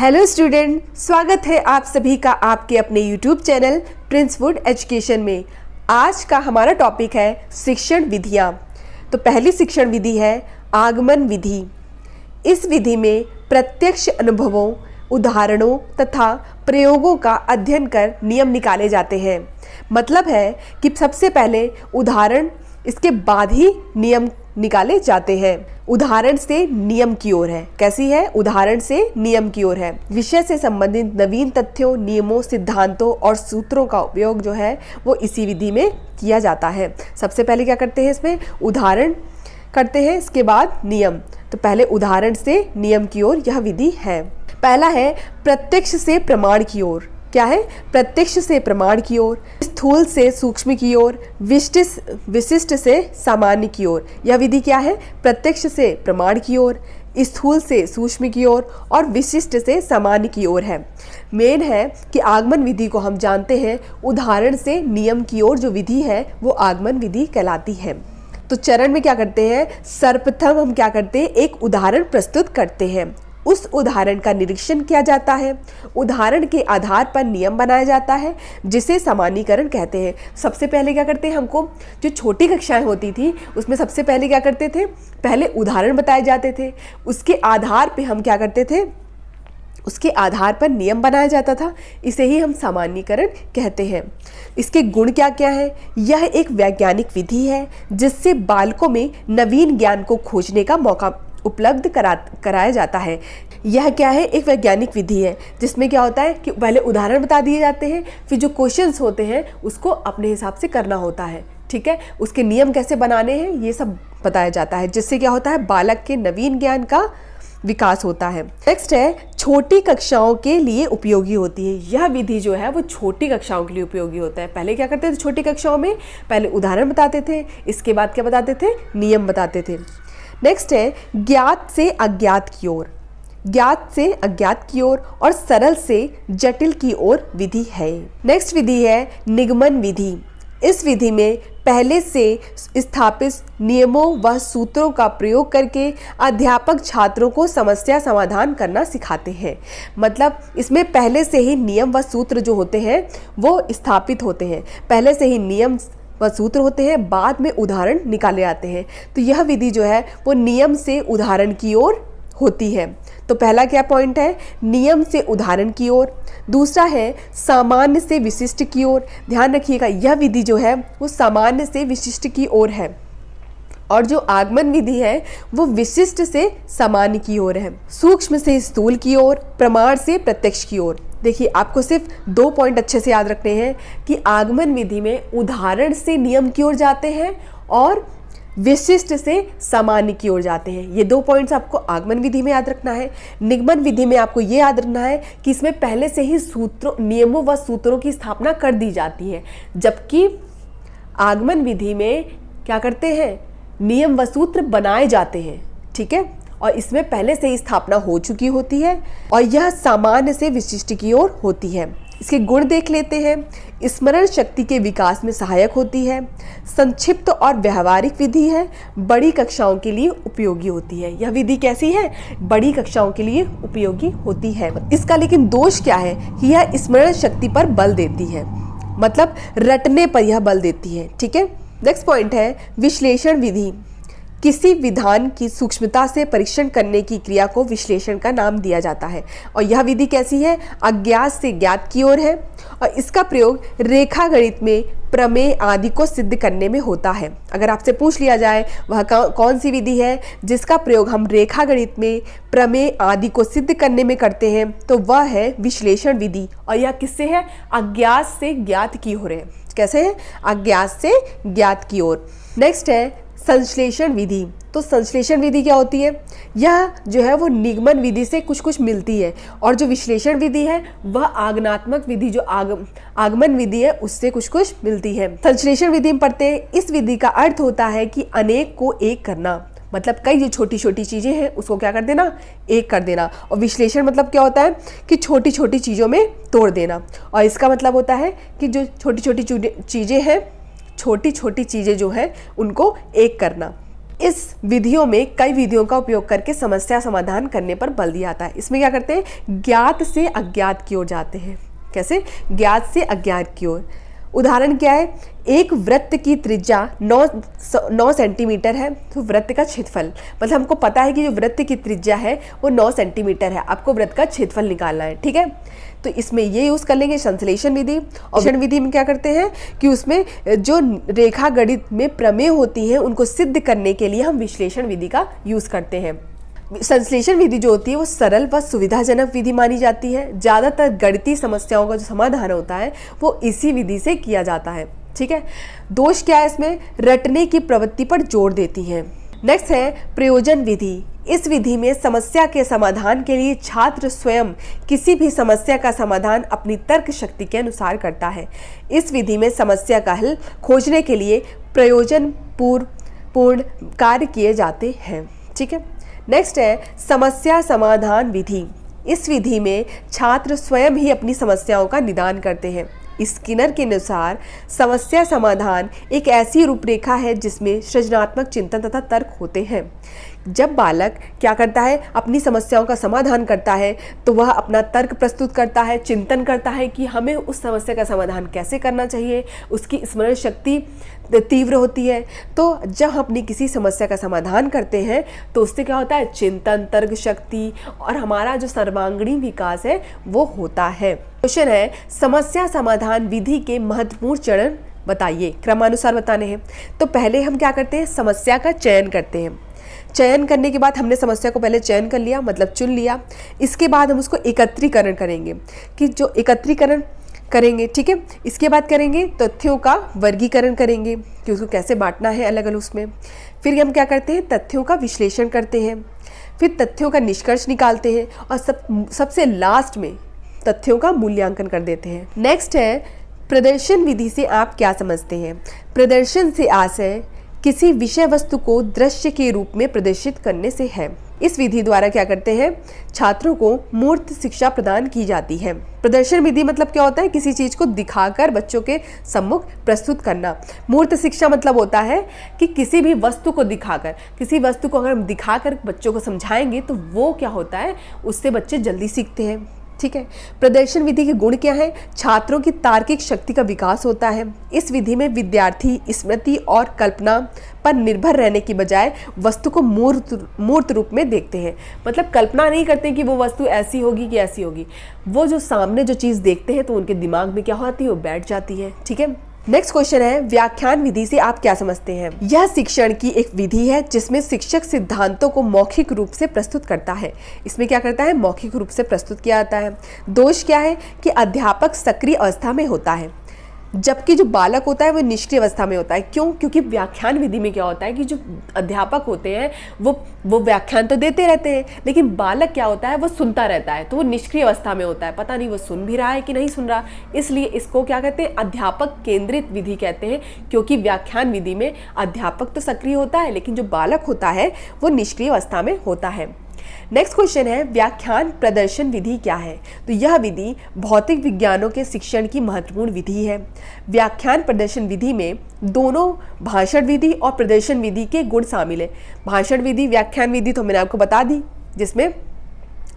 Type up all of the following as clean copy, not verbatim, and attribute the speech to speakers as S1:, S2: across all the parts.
S1: Hello student, स्वागत है आप सभी का आपके अपने YouTube channel Prince would education में। आज का हमारा टॉपिक है शिक्षण विधियाँ। तो पहली शिक्षण विधि है आगमन विधि। इस विधि में प्रत्यक्ष अनुभवों, उदाहरणों तथा प्रयोगों का अध्ययन कर नियम निकाले जाते हैं। मतलब है कि सबसे पहले उदाहरण, इसके बाद ही नियम निकाले जाते हैं। उदाहरण से नियम की ओर है। कैसी है? उदाहरण से नियम की ओर है। विषय से संबंधित नवीन तथ्यों, नियमों, सिद्धांतों और सूत्रों का उपयोग जो है वो इसी विधि में किया जाता है। सबसे पहले क्या करते हैं? इसमें उदाहरण करते हैं, इसके बाद नियम। तो पहले उदाहरण से नियम की ओर यह विधि है। पहला है प्रत्यक्ष से प्रमाण की ओर। क्या है? प्रत्यक्ष से प्रमाण की ओर, स्थूल से सूक्ष्म की ओर, विशिष्ट से सामान्य की ओर। यह विधि क्या है? प्रत्यक्ष से प्रमाण की ओर, स्थूल से सूक्ष्म की ओर और विशिष्ट से सामान्य की ओर है। मेन है कि आगमन विधि को हम जानते हैं उदाहरण से नियम की ओर जो विधि है वो आगमन विधि कहलाती है। तो चरण में क्या करते हैं? सर्वप्रथम हम क्या करते हैं? एक उदाहरण प्रस्तुत करते हैं। उस उदाहरण का निरीक्षण किया जाता है। उदाहरण के आधार पर नियम बनाया जाता है जिसे सामान्यीकरण कहते हैं। सबसे पहले क्या करते हैं? हमको जो छोटी कक्षाएं होती थी उसमें सबसे पहले क्या करते थे? पहले उदाहरण बताए जाते थे। उसके आधार पे हम क्या करते थे? उसके आधार पर नियम बनाया जाता था। इसे ही हम सामान्यीकरण कहते हैं। इसके गुण क्या क्या है? यह एक वैज्ञानिक विधि है जिससे बालकों में नवीन ज्ञान को खोजने का मौका उपलब्ध कराया जाता है। यह क्या है? एक वैज्ञानिक विधि है जिसमें क्या होता है कि पहले उदाहरण बता दिए जाते हैं, फिर जो क्वेश्चंस होते हैं उसको अपने हिसाब से करना होता है। ठीक है, उसके नियम कैसे बनाने हैं ये सब बताया जाता है, जिससे क्या होता है? बालक के नवीन ज्ञान का विकास होता है। नेक्स्ट है छोटी कक्षाओं के लिए उपयोगी होती है। यह विधि जो है वो छोटी कक्षाओं के लिए उपयोगी होता है। पहले क्या करते थे? छोटी कक्षाओं में पहले उदाहरण बताते थे, इसके बाद क्या बताते थे? नियम बताते थे। नेक्स्ट है ज्ञात से अज्ञात की ओर। ज्ञात से अज्ञात की ओर और सरल से जटिल की ओर विधि है। नेक्स्ट विधि है निगमन विधि। इस विधि में पहले से स्थापित नियमों व सूत्रों का प्रयोग करके अध्यापक छात्रों को समस्या समाधान करना सिखाते हैं। मतलब इसमें पहले से ही नियम व सूत्र जो होते हैं वो स्थापित होते हैं। पहले से ही नियम व सूत्र होते हैं, बाद में उदाहरण निकाले आते हैं। तो यह विधि जो है वो नियम से उदाहरण की ओर होती है। तो पहला क्या पॉइंट है? नियम से उदाहरण की ओर। दूसरा है सामान्य से विशिष्ट की ओर। ध्यान रखिएगा, यह विधि जो है वो सामान्य से विशिष्ट की ओर है और जो आगमन विधि है वो विशिष्ट से सामान्य की ओर है। सूक्ष्म से स्थूल की ओर, प्रमाण से प्रत्यक्ष की ओर। देखिए, आपको सिर्फ 2 पॉइंट अच्छे से याद रखने हैं कि आगमन विधि में उदाहरण से नियम की ओर जाते हैं और विशिष्ट से सामान्य की ओर जाते हैं। ये 2 पॉइंट्स आपको आगमन विधि में याद रखना है। निगमन विधि में आपको ये याद रखना है कि इसमें पहले से ही नियमों व सूत्रों की स्थापना कर दी जाती है, जबकि आगमन विधि में क्या करते हैं? नियम व सूत्र बनाए जाते हैं। ठीक है, और इसमें पहले से ही स्थापना हो चुकी होती है और यह सामान्य से विशिष्ट की ओर होती है। इसके गुण देख लेते हैं। स्मरण शक्ति के विकास में सहायक होती है, संक्षिप्त और व्यवहारिक विधि है, बड़ी कक्षाओं के लिए उपयोगी होती है। यह विधि कैसी है? बड़ी कक्षाओं के लिए उपयोगी होती है। इसका लेकिन दोष क्या है कि यह स्मरण शक्ति पर बल देती है, मतलब रटने पर यह बल देती है। ठीक है, नेक्स्ट पॉइंट है विश्लेषण विधि। किसी विधान की सूक्ष्मता से परीक्षण करने की क्रिया को विश्लेषण का नाम दिया जाता है। और यह विधि कैसी है? अज्ञात से ज्ञात की ओर है और इसका प्रयोग रेखा गणित में प्रमेय आदि को सिद्ध करने में होता है। अगर आपसे पूछ लिया जाए वह कौन सी विधि है जिसका प्रयोग हम रेखा गणित में प्रमेय आदि को सिद्ध करने में करते हैं, तो वह है विश्लेषण विधि। और यह किससे है? अज्ञात से ज्ञात की ओर है। कैसे है? अज्ञात से ज्ञात की ओर। नेक्स्ट है संश्लेषण विधि। तो संश्लेषण विधि क्या होती है? यह जो है वो निगमन विधि से कुछ कुछ मिलती है और जो विश्लेषण विधि है वह आगमनात्मक विधि जो आगमन विधि है उससे कुछ कुछ मिलती है। संश्लेषण विधि में पढ़ते हैं, इस विधि का अर्थ होता है कि अनेक को एक करना। मतलब कई जो छोटी छोटी चीज़ें हैं उसको क्या कर देना? एक कर देना। और विश्लेषण मतलब क्या होता है कि छोटी छोटी चीज़ों में तोड़ देना। और इसका मतलब होता है कि जो छोटी छोटी चीज़ें हैं, छोटी छोटी चीज़ें जो है उनको एक करना। इस विधियों में कई विधियों का उपयोग करके समस्या समाधान करने पर बल दिया जाता है। इसमें क्या करते हैं, ज्ञात से अज्ञात की ओर जाते हैं। कैसे, ज्ञात से अज्ञात की ओर। उदाहरण क्या है, एक वृत्त की त्रिज्या 9 सेंटीमीटर है, तो वृत्त का क्षेत्रफल, मतलब हमको पता है कि जो वृत्त की त्रिज्या है वो 9 सेंटीमीटर है, आपको वृत्त का क्षेत्रफल निकालना है। ठीक है, तो इसमें ये यूज़ कर लेंगे संश्लेषण विधि। और विधि में क्या करते हैं कि उसमें जो रेखा गणित में प्रमेय होती हैं उनको सिद्ध करने के लिए हम विश्लेषण विधि का यूज़ करते हैं। संश्लेषण विधि जो होती है वो सरल व सुविधाजनक विधि मानी जाती है। ज़्यादातर गणितीय समस्याओं का जो समाधान होता है वो इसी विधि से किया जाता है। ठीक है, दोष क्या है इसमें, रटने की प्रवृत्ति पर जोर देती है। नेक्स्ट है प्रयोजन विधि। इस विधि में समस्या के समाधान के लिए छात्र स्वयं किसी भी समस्या का समाधान अपनी तर्क शक्ति के अनुसार करता है। इस विधि में समस्या का हल खोजने के लिए प्रयोजन पूर्ण कार्य किए जाते हैं। ठीक है, नेक्स्ट है समस्या समाधान विधि। इस विधि में छात्र स्वयं ही अपनी समस्याओं का निदान करते हैं। स्किनर के अनुसार समस्या समाधान एक ऐसी रूपरेखा है जिसमें सृजनात्मक चिंतन तथा तर्क होते हैं। जब बालक क्या करता है, अपनी समस्याओं का समाधान करता है, तो वह अपना तर्क प्रस्तुत करता है, चिंतन करता है कि हमें उस समस्या का समाधान कैसे करना चाहिए, उसकी स्मरण शक्ति तीव्र होती है। तो जब हम अपनी किसी समस्या का समाधान करते हैं तो उससे क्या होता है, चिंतन, तर्क शक्ति और हमारा जो सर्वांगीण विकास है वो होता है। क्वेश्चन है, समस्या समाधान विधि के महत्वपूर्ण चरण बताइए, क्रमानुसार बताने हैं। तो पहले हम क्या करते हैं, समस्या का चयन करते हैं। चयन करने के बाद हमने समस्या को पहले चयन कर लिया, मतलब चुन लिया। इसके बाद हम उसको एकत्रीकरण करेंगे कि जो एकत्रीकरण करेंगे, ठीक है, इसके बाद करेंगे तथ्यों का वर्गीकरण करेंगे कि उसको कैसे बांटना है अलग अलग उसमें। फिर हम क्या करते हैं, तथ्यों का विश्लेषण करते हैं, फिर तथ्यों का निष्कर्ष निकालते हैं और सबसे लास्ट में तथ्यों का मूल्यांकन कर देते हैं। नेक्स्ट है प्रदर्शन विधि से आप क्या समझते हैं। प्रदर्शन से आशय किसी विषय वस्तु को दृश्य के रूप में प्रदर्शित करने से है। इस विधि द्वारा क्या करते हैं, छात्रों को मूर्त शिक्षा प्रदान की जाती है। प्रदर्शन विधि मतलब क्या होता है, किसी चीज़ को दिखाकर बच्चों के सम्मुख प्रस्तुत करना। मूर्त शिक्षा मतलब होता है कि किसी भी वस्तु को दिखाकर, किसी वस्तु को अगर हम दिखाकर बच्चों को समझाएंगे तो वो क्या होता है, उससे बच्चे जल्दी सीखते हैं। ठीक है, प्रदर्शन विधि के गुण क्या है, छात्रों की तार्किक शक्ति का विकास होता है। इस विधि में विद्यार्थी स्मृति और कल्पना पर निर्भर रहने की बजाय वस्तु को मूर्त रूप में देखते हैं। मतलब कल्पना नहीं करते कि वो वस्तु ऐसी होगी कि ऐसी होगी, वो जो सामने जो चीज़ देखते हैं तो उनके दिमाग में क्या होती है, वो बैठ जाती है। ठीक है, नेक्स्ट क्वेश्चन है, व्याख्यान विधि से आप क्या समझते हैं। यह शिक्षण की एक विधि है जिसमें शिक्षक सिद्धांतों को मौखिक रूप से प्रस्तुत करता है। इसमें क्या करता है, मौखिक रूप से प्रस्तुत किया जाता है। दोष क्या है कि अध्यापक सक्रिय अवस्था में होता है जबकि जो बालक होता है वो निष्क्रिय अवस्था में होता है। क्यों? क्योंकि व्याख्यान विधि में क्या होता है कि जो अध्यापक होते हैं वो व्याख्यान तो देते रहते हैं, लेकिन बालक क्या होता है, वो सुनता रहता है, तो वो निष्क्रिय अवस्था में होता है, पता नहीं वो सुन भी रहा है कि नहीं सुन रहा। इसलिए इसको क्या कहते हैं, अध्यापक केंद्रित विधि कहते हैं, क्योंकि व्याख्यान विधि में अध्यापक तो सक्रिय होता है लेकिन जो बालक होता है वो निष्क्रिय अवस्था में होता है। नेक्स्ट क्वेश्चन है, व्याख्यान प्रदर्शन विधि क्या है। तो यह विधि भौतिक विज्ञानों के शिक्षण की महत्वपूर्ण विधि है। व्याख्यान प्रदर्शन विधि में दोनों भाषण विधि और प्रदर्शन विधि के गुण शामिल है। भाषण विधि, व्याख्यान विधि तो मैंने आपको बता दी जिसमें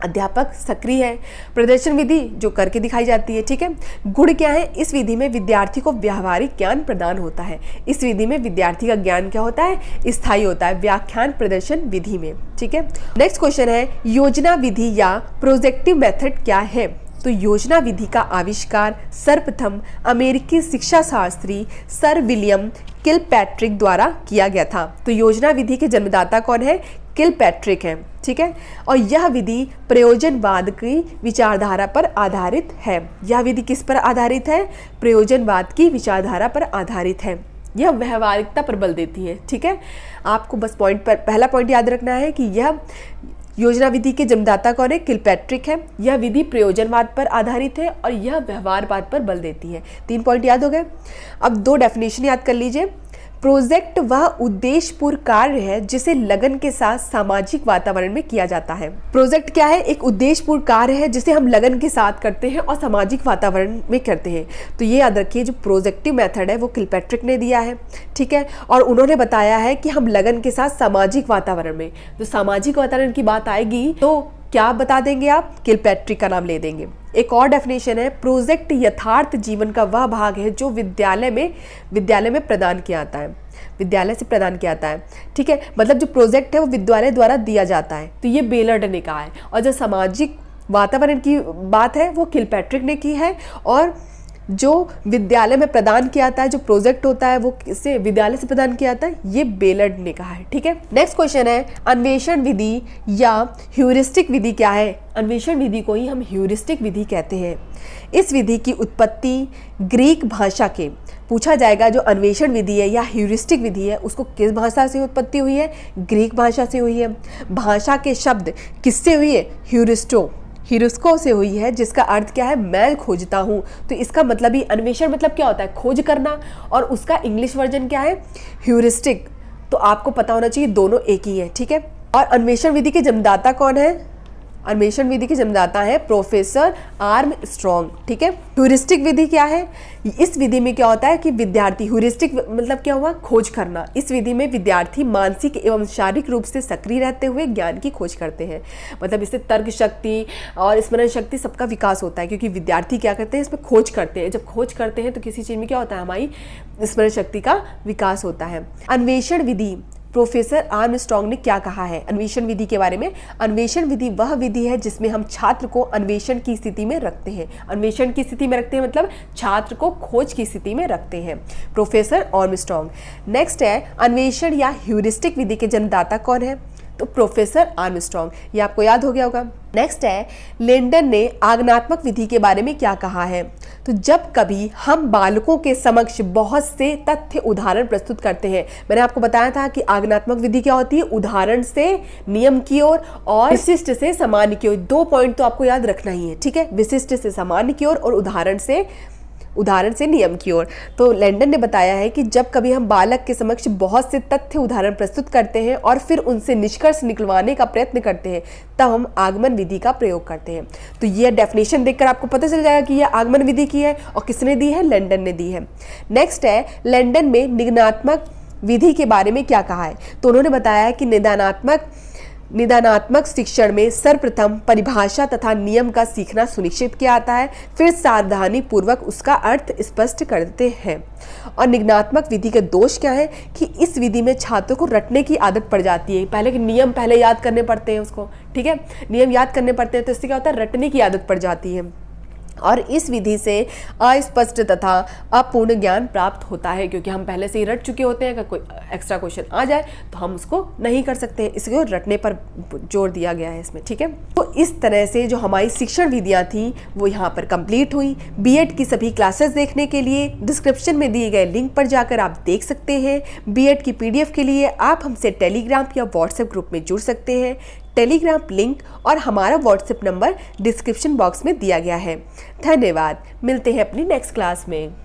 S1: अध्यापक सक्रिय है, प्रदर्शन विधि जो करके दिखाई जाती है। ठीक है, गुण क्या है, इस विधि में विद्यार्थी को व्यावहारिक ज्ञान प्रदान होता है। इस विधि में विद्यार्थी का ज्ञान क्या होता है, स्थायी होता है, व्याख्यान प्रदर्शन विधि में। ठीक है, नेक्स्ट क्वेश्चन है, योजना विधि या प्रोजेक्टिव मेथड क्या है। तो योजना विधि का आविष्कार सर्वप्रथम अमेरिकी शिक्षा शास्त्री सर विलियम किलपैट्रिक द्वारा किया गया था। तो योजना विधि के जन्मदाता कौन है, किलपैट्रिक है। ठीक है, और यह विधि प्रयोजनवाद की विचारधारा पर आधारित है। यह विधि किस पर आधारित है, प्रयोजनवाद की विचारधारा पर आधारित है। यह व्यवहारिकता पर बल देती है। ठीक है, आपको बस पहला पॉइंट याद रखना है कि यह योजना विधि के जन्मदाता कौन है, किलपैट्रिक है। यह विधि प्रयोजनवाद पर आधारित है और यह व्यवहारवाद पर बल देती है। 3 पॉइंट याद हो गए। अब 2 डेफिनेशन याद कर लीजिए। प्रोजेक्ट वह उद्देश्यपूर्ण कार्य है जिसे लगन के साथ सामाजिक वातावरण में किया जाता है। प्रोजेक्ट क्या है? एक उद्देश्यपूर्ण कार्य है जिसे हम लगन के साथ करते हैं और सामाजिक वातावरण में करते हैं। तो ये याद रखिए, जो प्रोजेक्टिव मेथड है वो किलपैट्रिक ने दिया है, ठीक है, और उन्होंने बताया है कि हम लगन के साथ सामाजिक वातावरण में, तो सामाजिक वातावरण की बात आएगी तो क्या बता देंगे आप? किलपैट्रिक का नाम ले देंगे। एक और डेफिनेशन है, प्रोजेक्ट यथार्थ जीवन का वह भाग है जो विद्यालय में प्रदान किया जाता है, विद्यालय से प्रदान किया जाता है, ठीक है, मतलब जो प्रोजेक्ट है वो विद्यालय द्वारा दिया जाता है। तो ये बेलर्ड ने कहा है। और जो सामाजिक वातावरण की बात है वो किलपैट्रिक ने की है, और जो विद्यालय में प्रदान किया जाता है, जो प्रोजेक्ट होता है वो किससे? विद्यालय से प्रदान किया जाता है, ये बेलर्ड ने कहा है, ठीक है। नेक्स्ट क्वेश्चन है, अन्वेषण विधि या ह्यूरिस्टिक विधि क्या है? अन्वेषण विधि को ही हम ह्यूरिस्टिक विधि कहते हैं। इस विधि की उत्पत्ति ग्रीक भाषा के, पूछा जाएगा जो अन्वेषण विधि है या ह्यूरिस्टिक विधि है उसको किस भाषा से उत्पत्ति हुई है? ग्रीक भाषा से हुई है। भाषा के शब्द किससे हुई है? ह्यूरिस्को से हुई है, जिसका अर्थ क्या है? मैं खोजता हूँ। तो इसका मतलब ही, अन्वेषण मतलब क्या होता है? खोज करना, और उसका इंग्लिश वर्जन क्या है? ह्यूरिस्टिक। तो आपको पता होना चाहिए दोनों एक ही है, ठीक है। और अन्वेषण विधि के जन्मदाता कौन है? अन्वेषण विधि के जन्मदाता है प्रोफेसर आर्मस्ट्रॉन्ग, ठीक है। ह्यूरिस्टिक विधि क्या है? इस विधि में क्या होता है कि विद्यार्थी, ह्यूरिस्टिक मतलब क्या हुआ? खोज करना। इस विधि में विद्यार्थी मानसिक एवं शारीरिक रूप से सक्रिय रहते हुए ज्ञान की खोज करते हैं। मतलब इससे तर्क शक्ति और स्मरण शक्ति सबका विकास होता है, क्योंकि विद्यार्थी क्या करते हैं? इसमें खोज करते हैं। जब खोज करते हैं तो किसी चीज़ में क्या होता है? हमारी स्मरण शक्ति का विकास होता है। अन्वेषण विधि, प्रोफेसर आर्मस्ट्रॉन्ग ने क्या कहा है अन्वेषण विधि के बारे में? अन्वेषण विधि वह विधि है जिसमें हम छात्र को अन्वेषण की स्थिति में रखते हैं। अन्वेषण की स्थिति में रखते हैं मतलब छात्र को खोज की स्थिति में रखते हैं, प्रोफेसर आर्मस्ट्रॉन्ग। नेक्स्ट है, अन्वेषण या ह्यूरिस्टिक विधि के जन्मदाता कौन है? तो प्रोफेसर आर्मस्ट्रॉन्ग, ये आपको याद हो गया होगा। नेक्स्ट है, लेंडन ने आगमनात्मक विधि के बारे में क्या कहा है? तो जब कभी हम बालकों के समक्ष बहुत से तथ्य उदाहरण प्रस्तुत करते हैं, मैंने आपको बताया था कि आगमनात्मक विधि क्या होती है? उदाहरण से नियम की ओर और विशिष्ट से सामान्य की ओर। 2 पॉइंट तो आपको याद रखना ही है, ठीक है, विशिष्ट से सामान्य की ओर और उदाहरण से नियम की ओर। तो लेंडन ने बताया है कि जब कभी हम बालक के समक्ष बहुत से तथ्य उदाहरण प्रस्तुत करते हैं और फिर उनसे निष्कर्ष निकलवाने का प्रयत्न करते हैं, तब हम आगमन विधि का प्रयोग करते हैं। तो यह डेफिनेशन देखकर आपको पता चल जाएगा कि यह आगमन विधि की है, और किसने दी है? लेंडन ने दी है। नेक्स्ट है, लेंडन में निदानात्मक विधि के बारे में क्या कहा है? तो उन्होंने बताया है कि निदानात्मक शिक्षण में सर्वप्रथम परिभाषा तथा नियम का सीखना सुनिश्चित किया जाता है, फिर सावधानी पूर्वक उसका अर्थ स्पष्ट करते हैं। और निदानात्मक विधि के दोष क्या है? कि इस विधि में छात्रों को रटने की आदत पड़ जाती है। पहले के नियम पहले याद करने पड़ते हैं उसको, ठीक है, नियम याद करने पड़ते हैं, तो इससे क्या होता है? रटने की आदत पड़ जाती है। और इस विधि से अस्पष्ट तथा अपूर्ण ज्ञान प्राप्त होता है, क्योंकि हम पहले से ही रट चुके होते हैं। अगर कोई एक्स्ट्रा क्वेश्चन आ जाए तो हम उसको नहीं कर सकते, इसलिए रटने पर जोर दिया गया है इसमें, ठीक है। तो इस तरह से जो हमारी शिक्षण विधियाँ थी वो यहाँ पर कंप्लीट हुई। बीएड की सभी क्लासेस देखने के लिए डिस्क्रिप्शन में दिए गए लिंक पर जाकर आप देख सकते हैं। बीएड की पीडीएफ के लिए आप हमसे टेलीग्राम या व्हाट्सएप ग्रुप में जुड़ सकते हैं। टेलीग्राम लिंक और हमारा व्हाट्सएप नंबर डिस्क्रिप्शन बॉक्स में दिया गया है। धन्यवाद, मिलते हैं अपनी नेक्स्ट क्लास में।